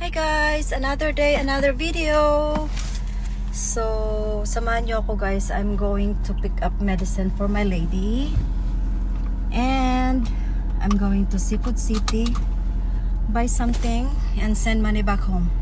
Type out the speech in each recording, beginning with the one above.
Hi guys! Another day, another video! So, samahan nyo ako guys. I'm going to pick up medicine for my lady. And I'm going to Seafood City, buy something, and send money back home.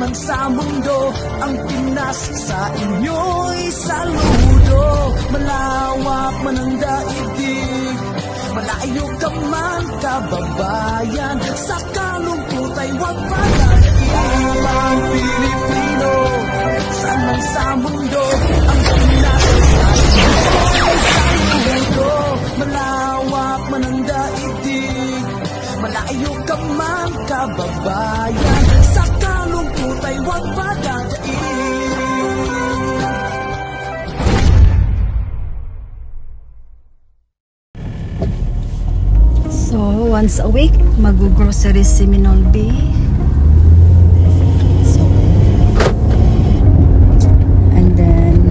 Sa mundo, ang Pinas sa inyo'y saludo. Malawak man ang daigdig, malayo ka man kababayan, sa kalungkot ay huwag palakihan. Pilipino, saan man sa mundo, ang Pinas sa inyo'y saludo. Malawak man ang daigdig, malayo ka man kababayan, sa kalungkot ay huwag padadaig. So, once a week, mag-grocery si Minolby. So, and then,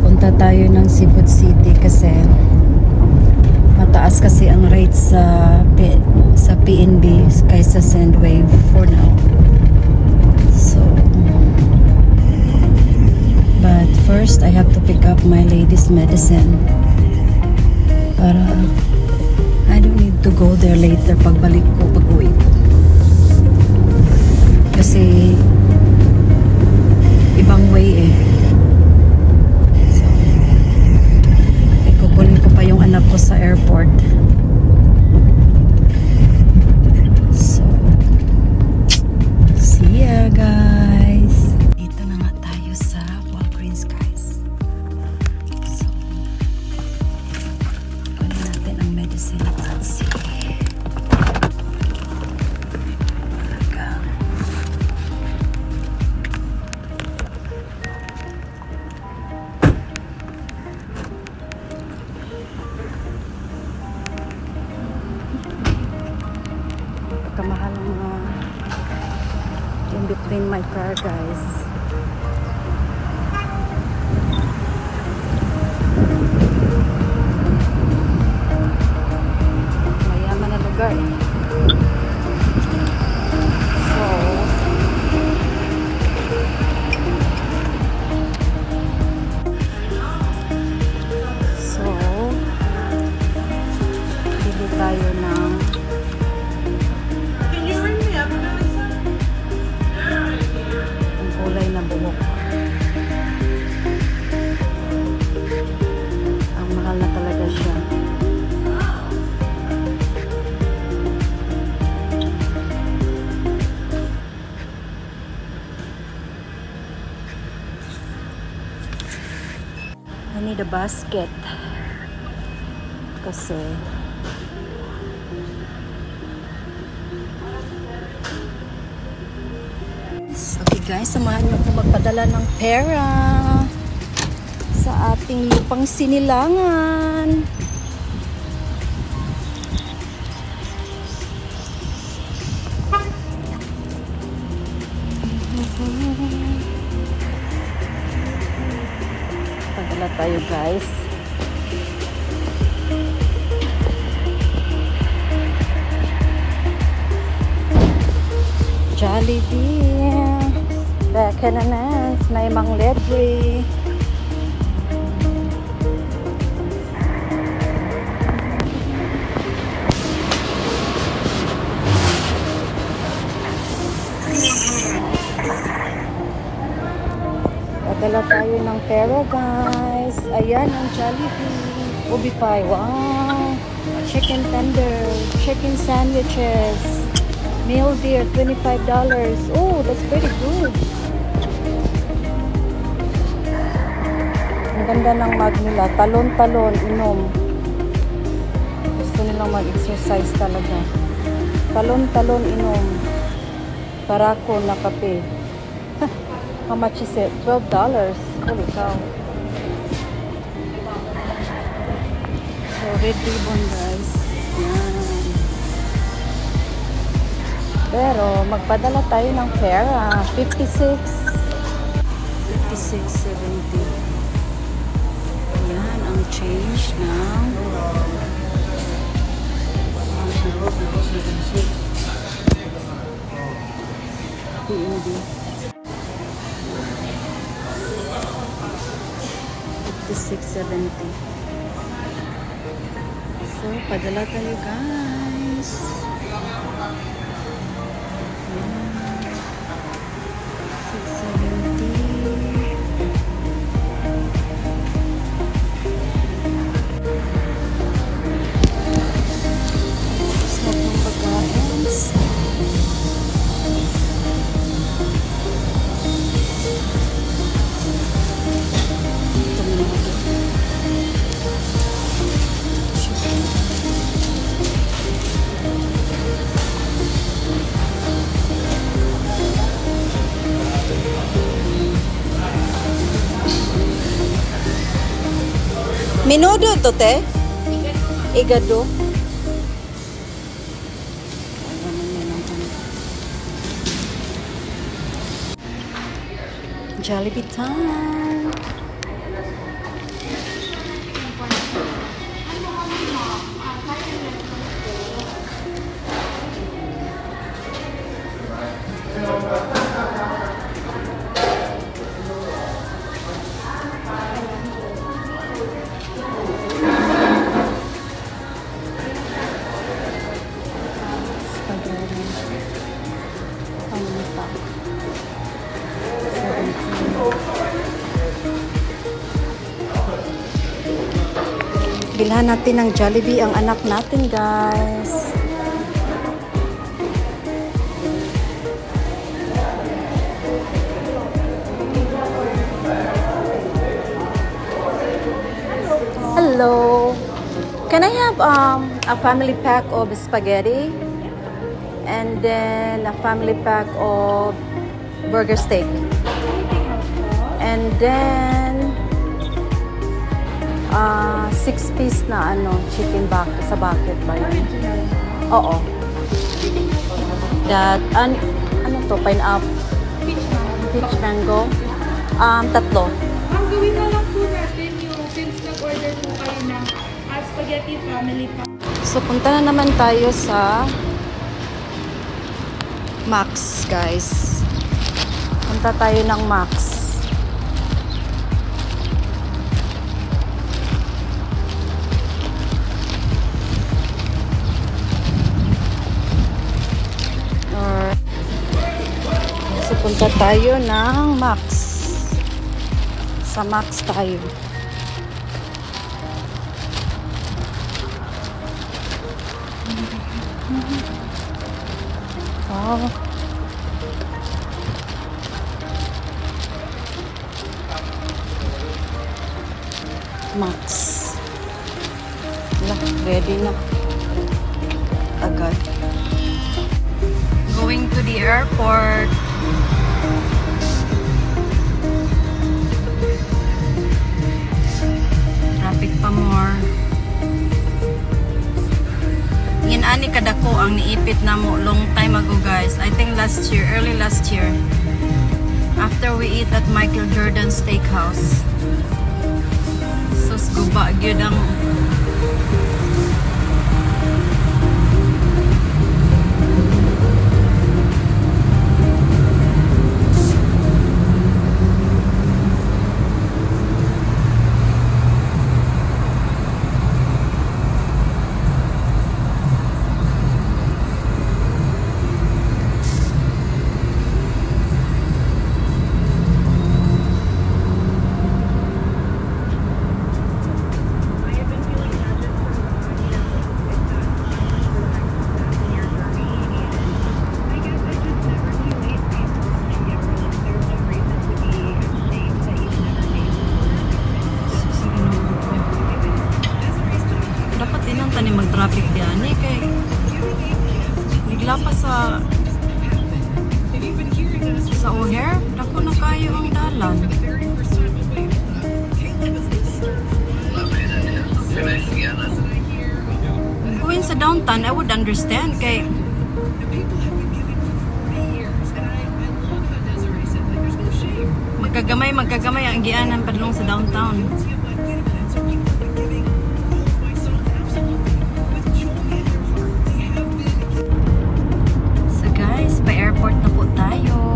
punta tayo ng Seafood City kasi mataas kasi ang rate sa PNB kaysa Sendwave for now. So, but first I have to pick up my lady's medicine para I don't need to go there later pagbalik ko, pag-uwi ko, kasi ibang way eh. So, ikukunin ko pa yung anak ko sa airport. So, see ya guys. Dito na nga tayo sa Walgreens guys. So, kunin natin ang medicine. Let's see. Kamahal ang mga in between my car guys. Mayaman na lugar eh. So bili tayo ng kulay na buhok. Ang mahal na talaga siya. I need a basket kasi okay guys, samahan niyo ako magpadala ng pera sa ating lupang sinilangan. Padala tayo guys. Jollibee, Bacananas, may Mang Libre. Padala tayo ng pera guys. Ayan ang Jollibee. Ubi pie, wow. Chicken tender, chicken sandwiches, meal deer, $25. Oh, that's pretty good. Ang ganda ng mug nila. Talon-talon, inom. Gusto nilang mag-exercise talaga. Talon-talon, inom. Barako na kape. How much is it? $12. Holy cow. So, red ribbon guys. Yan. Pero, magpadala tayo ng pera. 56.70. Yan ang change ng PNB. 56.70. So, padala tayo guys. Yan. 670. Sarap ng pagkain. Ito mo na ito. Minudo to te? Igado. Jollibee time. Bilhan natin ng Jollibee ang anak natin, guys. Hello. Can I have a family pack of spaghetti and then a family pack of burger steak? And then 6-piece na chicken bucket sa bucket ba yun? Oo. That ano to, pineapple, peach mango. Tatlo. Ang gawin na lang po natin yung since nag-order po kayo ng spaghetti family pack. So punta na naman tayo sa Max, guys. Punta tayo ng Max. Punta tayo ng Max. Sa Max tayo. Wow. Max. Ready na. Agad. Going to the airport. Traffic pa more. Yan ani kadako ang niipit na mo long time ago, guys. I think last year, early last year. After we eat at Michael Jordan Steakhouse. Sus guba gyud ang downtown, I would understand. Kay magkagamay ang gianan padulong sa downtown. So guys, pa-airport na po tayo.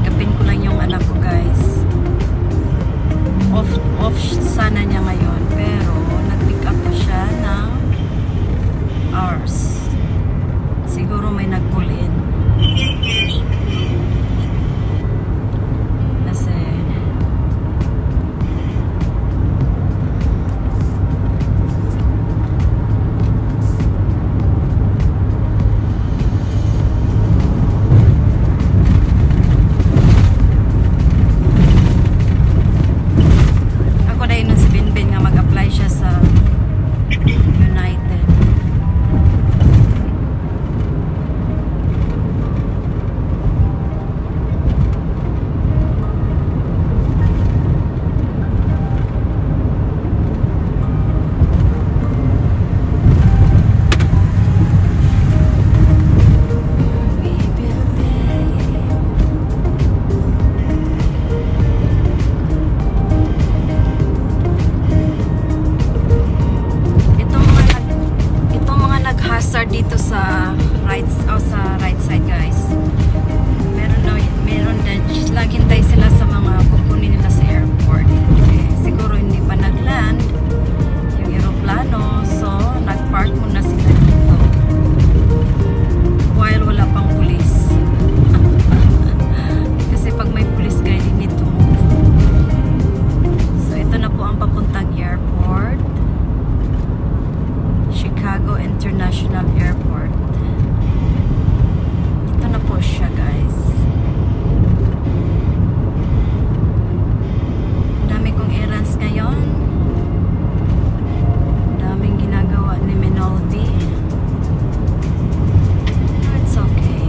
Ikapin ko lang yung anak ko guys. Off sana niya ngayon, pero nag-pick up pa siya ng hours. Siguro may nag-pull in. Kasi ako dahil nun si Binbin nga mag-apply siya sa United. Hazard dito sa right side guys. Meron din naghintay sila sa mga kukunin nila sa airport. Siguro hindi pa nag-land yung eroplano, so nag-park muna sila dito while wala pang pulis. Kasi pag may pulis guys, you need to move. So ito na po ang papuntang airport, Chicago International Airport. Ito na po siya guys. Dami kong errands ngayon. Daming ginagawa ni Minolvi. It's okay.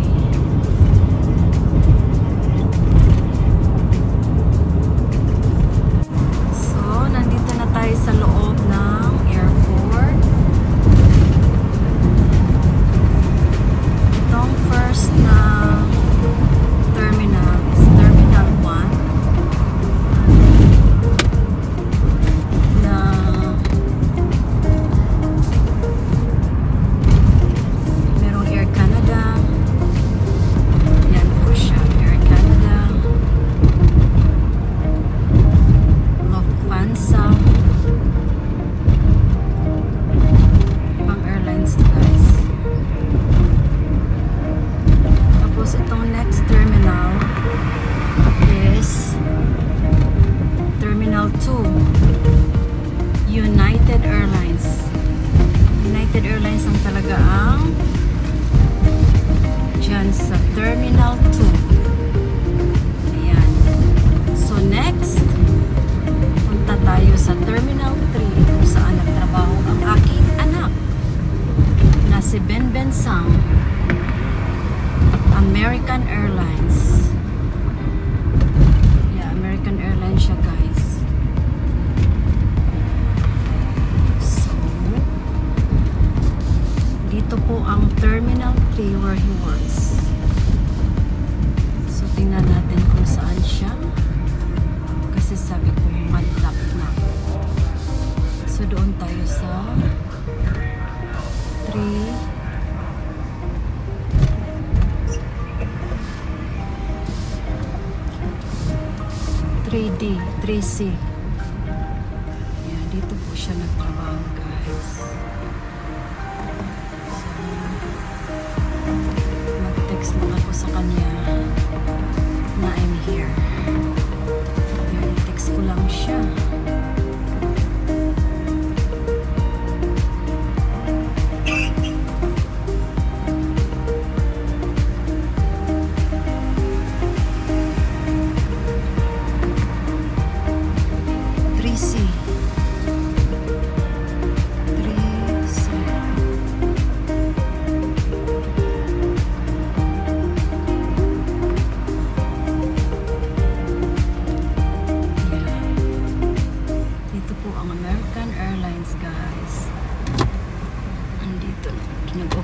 So, nandito na tayo sa loob ng airport. Itong first na terminal is Terminal 1 na merong Air Canada. Yan po siya, Air Canada, Lufthansa, ibang airlines to guys. Tapos itong next terminal is Terminal 2, United Airlines. United Airlines ang talaga ang dyan sa Terminal 2. Ayan. So next, punta tayo sa Terminal 3 kung saan nagtrabaho ang aking anak na si Benben Sang, American Airlines. Yeah, American Airlines siya guys. So, dito po ang Terminal 3 where he works. So, tingnan natin kung saan siya. Kasi sabi ko, madlock na. So, doon tayo sa 3C. Yeah, dito po siya nagtrabaho guys. So, mag-text lang ako sa kanya na I'm here. Yeah, text ko lang siya.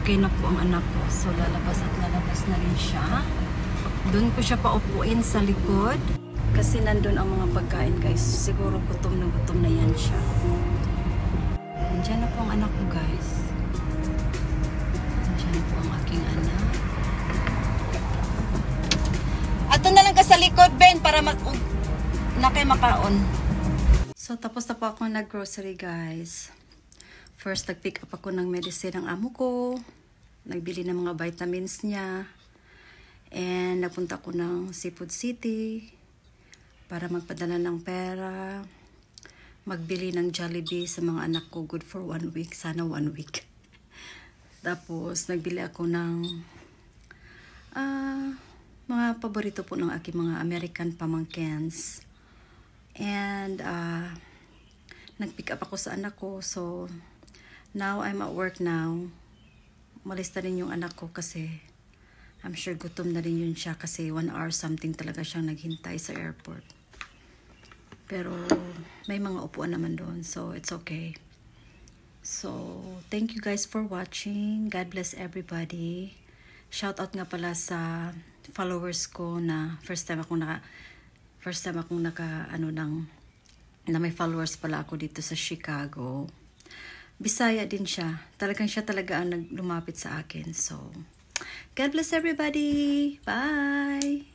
okay na po ang anak ko. So, lalabas at lalabas na rin siya. Doon ko siya paupuin sa likod. Kasi nandun ang mga pagkain, guys. Siguro gutom na yan siya. Nandiyan na po ang anak ko, guys. Nandiyan na po ang aking anak. Ato na lang ka sa likod, Ben, para na kayo makaon. So, tapos na po ako nag-grocery, guys. First, nag-pick up ako ng medicine ng amo ko. Nagbili ng mga vitamins niya. And napunta ko ng Seafood City para magpadala ng pera. Magbili ng Jollibee sa mga anak ko. Good for 1 week. Sana 1 week. Tapos, nagbili ako ng mga paborito po ng aking mga American pamangkins. And nag-pick up ako sa anak ko. So, now I'm at work now. Malista rin yung anak ko kasi I'm sure gutom na rin yun siya kasi 1 hour something talaga siyang naghintay sa airport. Pero may mga upuan naman doon, so it's okay. So, thank you guys for watching. God bless everybody. Shout out nga pala sa followers ko na first time akong na may followers pala ako dito sa Chicago. Bisaya din siya. Siya talaga ang lumapit sa akin. So, God bless everybody. Bye!